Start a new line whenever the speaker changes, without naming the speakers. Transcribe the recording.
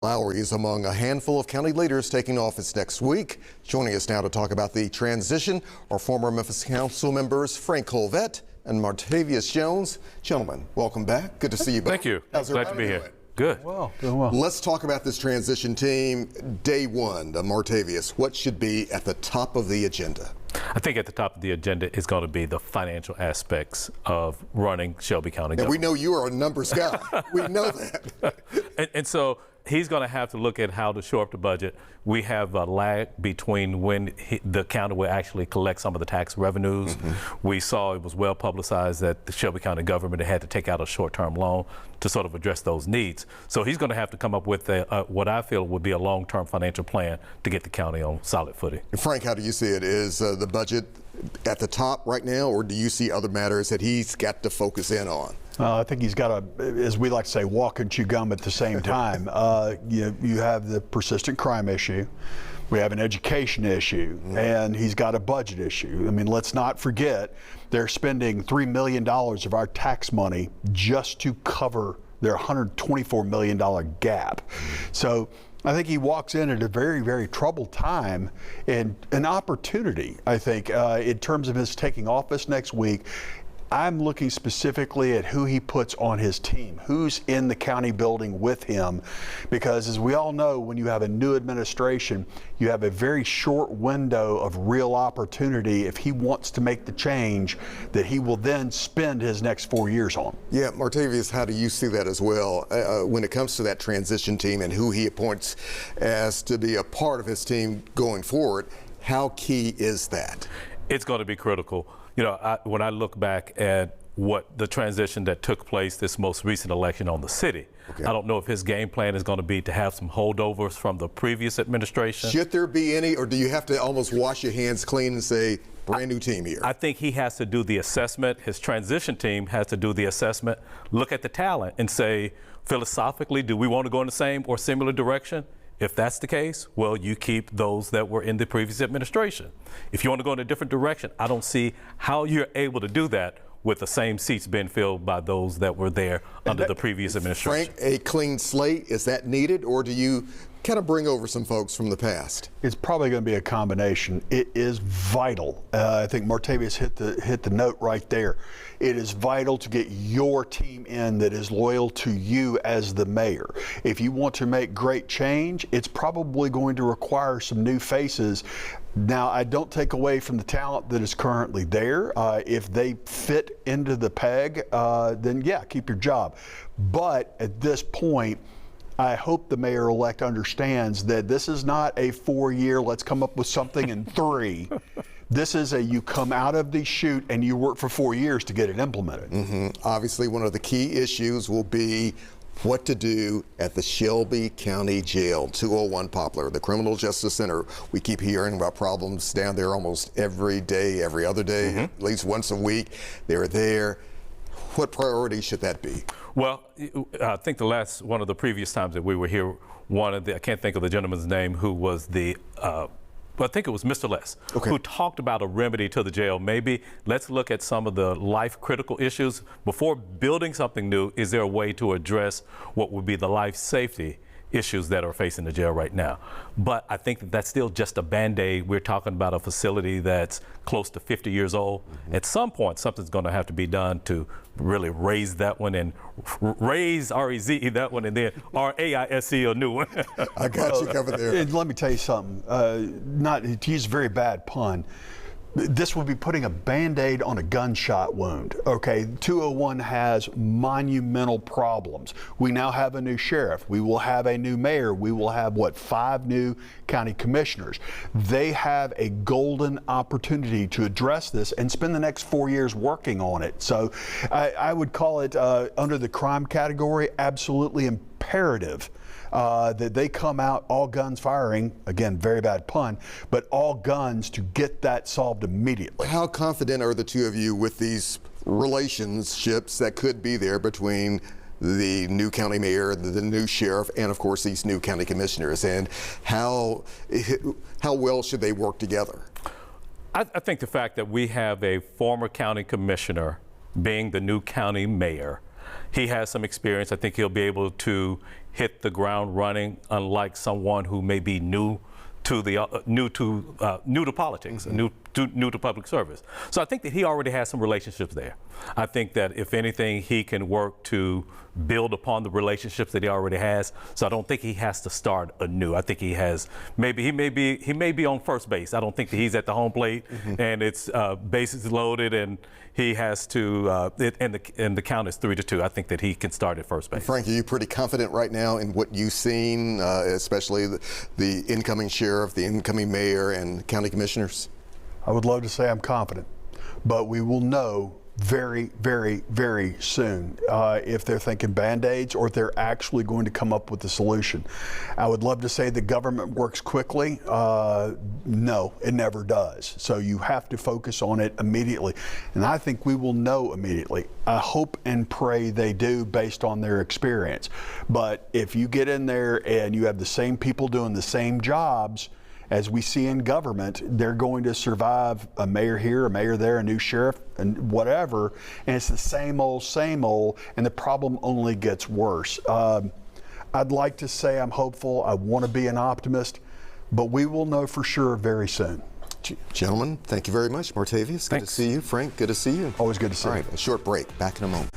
Lowry is among a handful of county leaders taking office next week. Joining us now to talk about the transition are former Memphis Council members Frank Colvett and Martavius Jones. Gentlemen, welcome back. Good to see you both.
Thank you. Glad to be here. Good.
Well, doing well.
Let's talk about this transition team. Day one, Martavius, what should be at the top of the agenda?
I think at the top of the agenda is going to be the financial aspects of running Shelby County government.
And we know you are a numbers guy. We know that.
and so he's going to have to look at how to shore up the budget. We have a lag between when the county will actually collect some of the tax revenues. We saw it was well publicized that the Shelby County government had to take out a short-term loan to sort of address those needs. So he's going to have to come up with what I feel would be a long-term financial plan to get the county on solid footing.
Frank, how do you see it? Is the budget at the top right now, or do you see other matters that he's got to focus in on?
I think he's got to, as we like to say, walk and chew gum at the same time. You have the persistent crime issue. We have an education issue, and he's got a budget issue. I mean, let's not forget, they're spending $3 million of our tax money just to cover their $124 million gap. So I think he walks in at a very, very troubled time and an opportunity, I think, in terms of his taking office next week. I'm looking specifically at who he puts on his team, who's in the county building with him, because as we all know, when you have a new administration, you have a very short window of real opportunity if he wants to make the change that he will then spend his next 4 years on.
Yeah, Martavius, how do you see that as well when it comes to that transition team and who he appoints as to be a part of his team going forward? How key is that?
It's going to be critical. You know, when I look back at what the transition that took place this most recent election on the city, I don't know if his game plan is going to be to have some holdovers from the previous administration.
Should there be any, or do you have to almost wash your hands clean and say, brand new team here?
I think he has to do the assessment. His transition team has to do the assessment, look at the talent and say, philosophically, do we want to go in the same or similar direction? If that's the case, well, you keep those that were in the previous administration. If you want to go in a different direction, I don't see how you're able to do that with the same seats being filled by those that were there under the previous administration.
Frank, a clean slate, is that needed, or do you kind of bring over some folks from the past?
It's probably going to be a combination. It is vital. I think Martavius hit the note right there. It is vital to get your team in that is loyal to you as the mayor. If you want to make great change, it's probably going to require some new faces. Now, I don't take away from the talent that is currently there. If they fit into the peg, then yeah, keep your job. But at this point, I hope the mayor-elect understands that this is not a 4-year, let's come up with something in 3. This is you come out of the chute and you work for 4 years to get it implemented.
Obviously, one of the key issues will be what to do at the Shelby County Jail, 201 Poplar, the Criminal Justice Center. We keep hearing about problems down there almost every day, every other day, at least once a week. They're there. What priority should that be?
Well, I think one of the previous times that we were here, I can't think of the gentleman's name who was I think it was Mr. Less, who talked about a remedy to the jail. Maybe let's look at some of the life critical issues. Before building something new, is there a way to address what would be the life safety issues that are facing the jail right now? But I think that that's still just a Band-Aid. We're talking about a facility that's close to 50 years old. At some point, something's going to have to be done to really raise that one and raise R-E-Z-E that one and then R-A-I-S-E a new one.
I got you covered there.
And let me tell you something, not to use a very bad pun, this would be putting a Band-Aid on a gunshot wound. Okay, 201 has monumental problems. We now have a new sheriff. We will have a new mayor. We will have, 5 new county commissioners. They have a golden opportunity to address this and spend the next 4 years working on it. So I would call it, under the crime category, absolutely imperative that they come out all guns firing, again, very bad pun, but all guns to get that solved immediately.
How confident are the two of you with these relationships that could be there between the new county mayor, the new sheriff, and of course these new county commissioners, and how well should they work together?
I think the fact that we have a former county commissioner being the new county mayor he has some experience. I think he'll be able to hit the ground running, unlike someone who may be new to politics, new to public service. So I think that he already has some relationships there. I think that if anything, he can work to build upon the relationships that he already has. So I don't think he has to start anew. I think he may be on first base. I don't think that he's at the home plate and it's bases loaded and he has to and the count is 3-2. I think that he can start at first base.
Frank, are you pretty confident right now in what you've seen, especially the incoming sheriff, the incoming mayor, and county commissioners?
I would love to say I'm confident, but we will know very, very, very soon if they're thinking Band-Aids or if they're actually going to come up with a solution. I would love to say the government works quickly. No, it never does. So you have to focus on it immediately. And I think we will know immediately. I hope and pray they do based on their experience. But if you get in there and you have the same people doing the same jobs, as we see in government, they're going to survive a mayor here, a mayor there, a new sheriff, and whatever, and it's the same old, and the problem only gets worse. I'd like to say I'm hopeful. I want to be an optimist, but we will know for sure very soon.
Gentlemen, thank you very much. Martavius, good to see you. Frank, good to see you.
Always good to see you.
All right, a short break. Back in a moment.